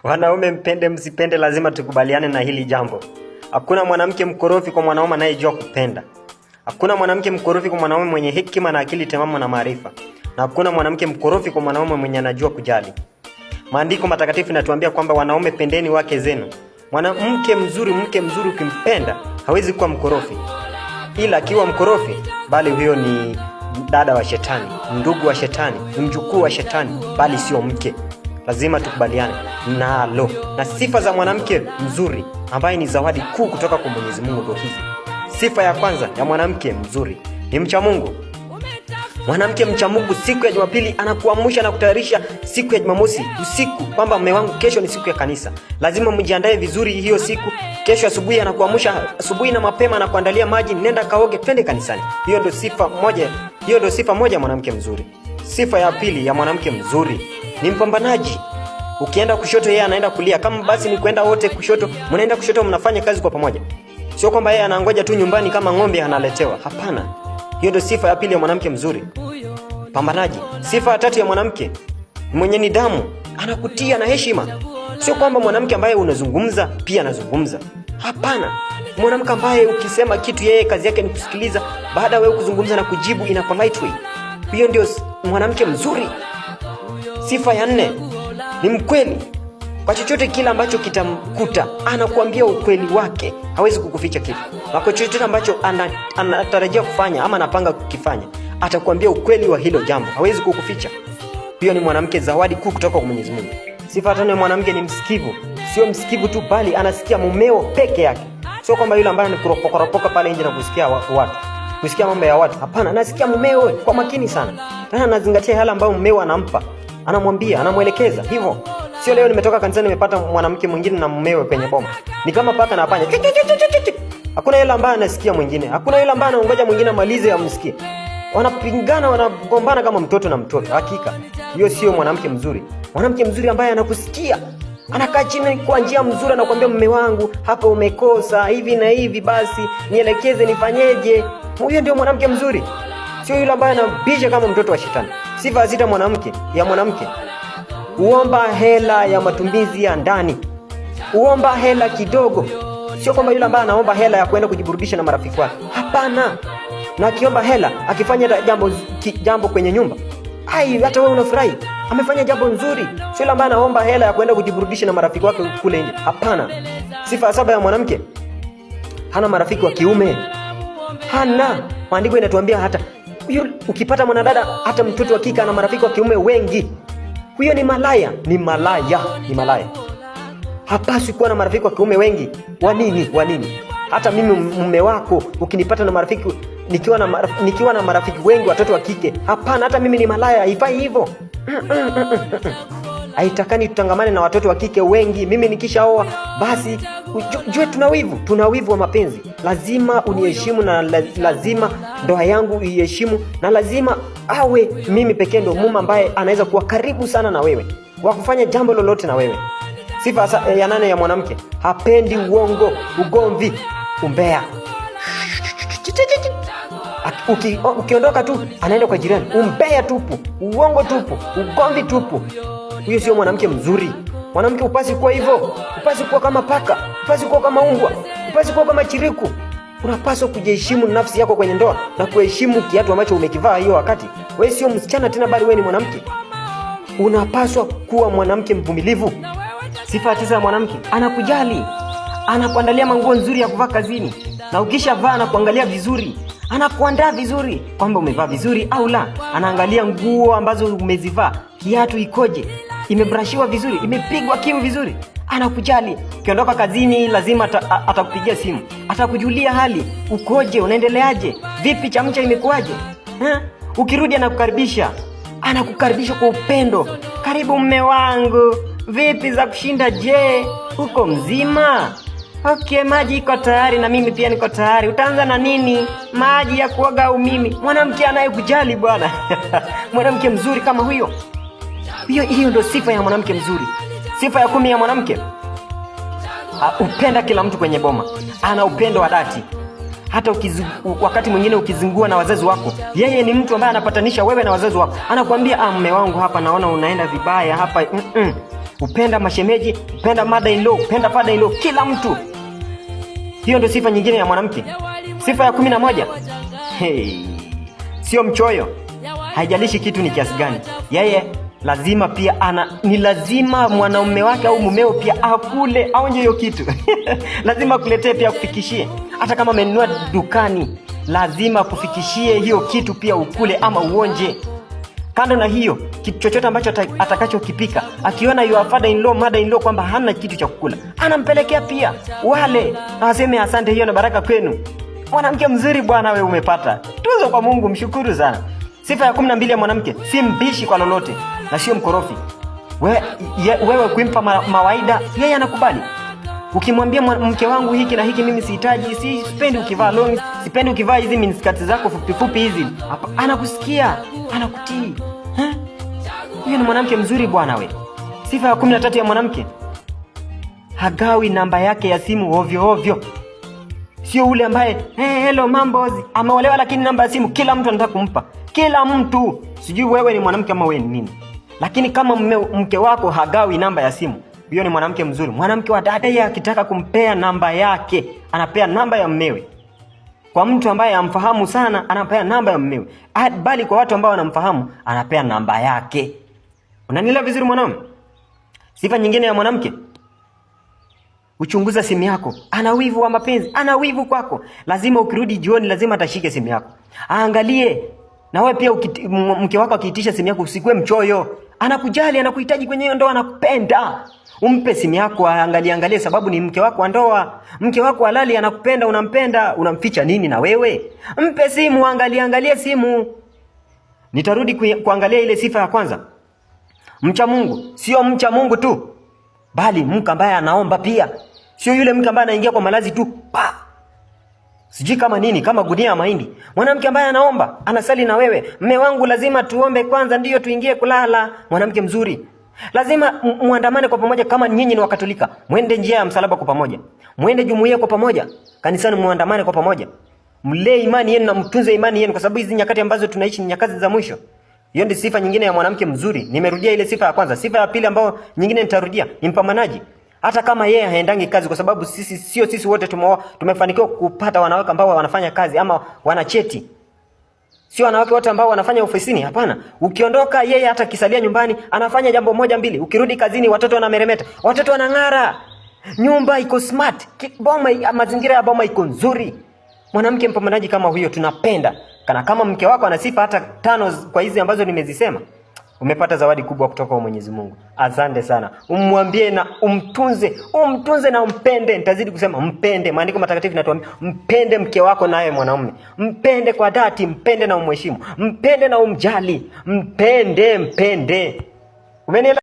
Wanaume mpende msipende, lazima tukubaliane na hili jambo. Hakuna mwanamke mkorofi kwa mwanaume anayejua kupenda. Hakuna mwanamke mkorofi kwa mwanaume mwenye hekima na akili timamu na maarifa. Na hakuna mwanamke mkorofi kwa mwanaume mwenye anajua kujali. Maandiko matakatifu yanatuambia kwamba wanaume, pendeni wake zenu. Mke mzuri ukimpenda hawezi kuwa mkorofi. Ila akiwa mkorofi, bali huyo ni dada wa shetani, ndugu wa shetani, mjukuu wa shetani, bali sio mke. Lazima tukubaliane nalo. Na sifa za mwanamke mzuri ambaye ni zawadi kuu kutoka kwa Mwenyezi Mungu ndio hizi. Sifa ya kwanza ya mwanamke mzuri ni mcha Mungu. Mwanamke mcha Mungu siku ya Jumapili anakuamsha na kutayarisha siku ya Jumamosi usiku kwamba mume wangu, kesho ni siku ya kanisa. Lazima mjiandae vizuri hiyo siku. Kesho asubuhi anakuamsha asubuhi na mapema na kuandalia maji, nenda kaoge, twende kanisani. Hiyo ndio sifa moja ya mwanamke mzuri. Sifa ya pili ya mwanamke mzuri ni mpambanaji. Ukienda kushoto yeye anaenda kulia. Kama basi ni kwenda wote kushoto, mnaenda kushoto, mnafanya kazi kwa pamoja. Sio kwamba yeye anangoja tu nyumbani kama ng'ombe analetewa. Hapana. Hiyo ndio sifa ya pili ya mwanamke mzuri. Pambanaji. Sifa ya tatu ya mwanamke mwenye nidhamu, anakutia na heshima. Sio kwamba mwanamke ambaye unazungumza pia anazungumza. Hapana. Mwanamke ambaye ukisema kitu yeye kazi yake ni kusikiliza, baada wewe kuzungumza na kujibu in a polite way. Hiyo ndio mwanamke mzuri. Sifa ya nne ni mkweli. Kwa chochote kile ambacho kitamkuta, anakuambia ukweli wake, hawezi kukuficha kitu. Na kwa chochote ambacho anatarajia kufanya ama anapanga kukifanya, atakwambia ukweli wa hilo jambo, hawezi kukuficha. Hiyo ni mwanamke zawadi kuu kutoka kwa Mwenyezi Mungu. Sifa ya tano ya mwanamke ni msikivu. Sio msikivu tu, bali anasikia mumeo peke yake. Sio kwamba yule ambaye anakoropoka pale nje na kusikia watu, kusikia mambo ya watu. Hapana, anasikia mumeo kwa makini sana. Na anazingatia yale ambayo mumeo anampa, anamwambia, anamuelekeza. Hivyo sio leo nimetoka kanisani nimepata mwanamke mwingine na mumewe kwenye boma. Ni kama paka na panya. Hakuna yule ambaye anasikia mwingine. Hakuna yule ambaye anaongoja mwingine amalize amsikie. Wanapingana, wanagombana kama mtoto na mtoto. Hakika hiyo sio mwanamke mzuri. Mwanamke mzuri ambaye anakusikia, anakaa chini kwa njia mzuri, anakuambia mume wangu, hapa umekosa hivi na hivi, basi nielekeze nifanyeje. Huyo ndio mwanamke mzuri. Sio yule ambaye anabisha kama mtoto wa shetani. Sifa ya sita ya mwanamke, uomba hela ya matumizi ya ndani. Uomba hela kidogo. Sio kwamba yule ambaye anaomba hela ya kwenda kujiburudisha na marafiki wake. Hapana. Na akiomba hela, akifanya jambo kwenye nyumba, hata wewe unafurahi. Amefanya jambo nzuri. Sio yule ambaye anaomba hela ya kwenda kujiburudisha na marafiki wake kule nje. Hapana. Sifa ya saba ya mwanamke, hana marafiki wa kiume. Hana. Maandiko inatuambia hata ukipata mwanadada, hata mtoto wa kike ana marafiki wa kiume wengi, huyo ni malaya. Ni malaya. Hapaswi kuwa na marafiki wa kiume wengi. Wa nini? Hata mimi mume wako ukinipata na marafiki, nikiwa na marafiki wengi watoto wa kike, hapana, hata mimi ni malaya. Haifai hivyo. Haitakani tutangamane na watoto wa kike wengi. Mimi nikishaoa basi jue tuna wivu wa mapenzi. Lazima uniheshimu na lazima ndoa yangu iheshimu, na lazima awe mimi pekee ndo mume ambaye anaweza kuwa karibu sana na wewe, wa kufanya jambo lolote na wewe. Sifa ya nane ya mwanamke, hapendi uongo, ugomvi, umbea. Ukiondoka tu anaenda kwa jirani, umbea tupu, uongo tupu, ugomvi tupu. Huyo sio mwanamke mzuri. Mwanamke upasi kuwa hivyo. Upasi kuwa kama paka, upasi kuwa kama umbwa, upasi kuwa kama chiriku. Unapaswa kujiheshimu nafsi yako kwenye ndoa na kuheshimu kiatu ambacho umekivaa hiyo wakati. Wewe sio msichana tena, bali wewe ni mwanamke. Unapaswa kuwa mwanamke mvumilivu. Sifa ya tisa ya mwanamke, anakujali. Anakuandalia manguo nzuri ya kuvaa kazini. Na ukishavaa anakuangalia vizuri. Anakuandaa vizuri kwamba umevaa vizuri au la. Anaangalia nguo ambazo umezivaa, kiatu ikoje, imebrashiwa vizuri, imepigwa kiu vizuri. Anakujali. Ukiondoka kazini lazima atakupigia simu, atakujulia hali, ukoje, unaendeleaje, vipi, chamcha imekuaje. Ukirudi anakukaribisha. Anakukaribisha kwa upendo. Karibu mume wangu, vipi za kushinda, je, uko mzima? Okay, maji iko tayari na mimi pia niko tayari. Utaanza na nini? Maji ya kuoga au mimi? Mwanamke anayekujali bwana. Mwanamke mzuri kama huyo. Hiyo ndio sifa ya mwanamke mzuri. Sifa ya 10 ya mwanamke, upenda kila mtu kwenye boma. Ana upendo wa dhati. Hata wakati mwingine ukizingua na wazazi wako, yeye ni mtu ambaye anapatanisha wewe na wazazi wako. Anakuambia, mume wangu, hapa naona unaenda vibaya hapa. upenda mashemeji, upenda mother-in-law, upenda father-in-law, kila mtu. Hiyo ndio sifa nyingine ya mwanamke. Sifa ya 11. Sio mchoyo. Haijalishi kitu ni kiasi gani. Yeye lazima pia ni lazima mwanaume wake au mumeo pia akule aonje hiyo kitu. Lazima kuletee pia kufikishie. Hata kama amenunua dukani, lazima kufikishie hiyo kitu pia ukule ama uonje. Kando na hiyo, kitu chochote ambacho atakachokipika, akiona your father-in-law, mother-in-law kwamba hana kitu cha kukula, anampelekea pia wale, na aseme asante, hiyo na baraka kwenu. Mwanamke mzuri bwana, wewe umepata tuzo kwa Mungu, mshukuru sana. Sifa ya 12 ya mwanamke, si mbishi kwa lolote na sio mkorofi. Wewe kumpa mawaida, yeye anakubali. Ukimwambia mke wangu hiki na hiki mimi sihitaji, sipendi ukivaa long, sipendi ukivaa hizi miniskati zako fupi fupi hizi, anakusikia, anakutii. Huyo ni mwanamke mzuri bwana we. Sifa ya 13 ya mwanamke, hagawi namba yake ya simu ovyo ovyo. Sio ule ambaye hello mambozi, ameolewa lakini namba ya simu kila mtu anataka kumpa. Kila mtu. Sijui wewe ni mwanamke ama wewe ni nini. Lakini kama mke wako hagawi namba ya simu, huyo ni mwanamke mzuri. Mwanamke wa dada, yeye akitaka kumpea namba yake, anapea namba ya mmewe. Kwa mtu ambaye amfahamu sana, anapea namba ya mmewe. Bali kwa watu ambao wanamfahamu, anapea namba yake. Unanielewa vizuri mwanaume? Sifa nyingine ya mwanamke, uchunguza simu yako. Ana wivu wa mapenzi, ana wivu kwako. Lazima ukirudi jioni, lazima atashike simu yako, aangalie. Na wewe pia mke wako akiitisha simu yako, usikue mchoyo. Anakujali, anakuhitaji kwenye hiyo ndoa, anakupenda. Umpe simu yako angalie, sababu ni mke wako wa ndoa. Mke wako halali anakupenda, unampenda, unamficha nini na wewe? Mpe simu, angalie simu. Nitarudi kuangalia ile sifa ya kwanza. Mcha Mungu, sio mcha Mungu tu, bali mke ambaye anaomba pia. Sio yule mke ambaye anaingia kwa malazi tu, sijui kama nini, kama gunia ya mahindi. Mwanamke ambaye anaomba, anasali na wewe. Mme wangu lazima tuombe kwanza ndio tuingie kulala. Mwanamke mzuri. Lazima muandamane kwa pamoja. Kama nyinyi ni Wakatolika, mwende njia ya msalaba kwa pamoja. Mwende jumuiya kwa pamoja. Kanisani muandamane kwa pamoja. Mlee imani yenu na mtunze imani yenu, kwa sababu hizi nyakati ambazo tunaishi ni nyakati za mwisho. Hiyo ndio sifa nyingine ya mwanamke mzuri. Nimerudia ile sifa ya kwanza. Sifa ya pili ambayo nyingine nitarudia, ni mpambanaji. Hata kama yeye haendangi kazi, kwa sababu sisi wote tumefanikiwa kupata wanawake ambao wanafanya kazi ama wana cheti. Sio wanawake wote ambao wanafanya ofisini, hapana. Ukiondoka yeye hata kisalia nyumbani anafanya jambo moja mbili. Ukirudi kazini watoto wanameremeta, watoto wanang'ara. Nyumba iko smart, mazingira ya boma iko nzuri. Mwanamke mpambanaji kama huyo tunapenda. Kama mke wako ana sifa hata 5 kwa hizi ambazo nimezisema, umepata zawadi kubwa kutoka kwa Mwenyezi Mungu. Asante sana. Umwambie na umtunze na umpende. Nitazidi kusema mpende. Maandiko matakatifu yanatuambia mpende mke wako naye mwanaume. Mpende kwa dhati, mpende na umheshimu. Mpende na umjali. Mpende. Umenielewa?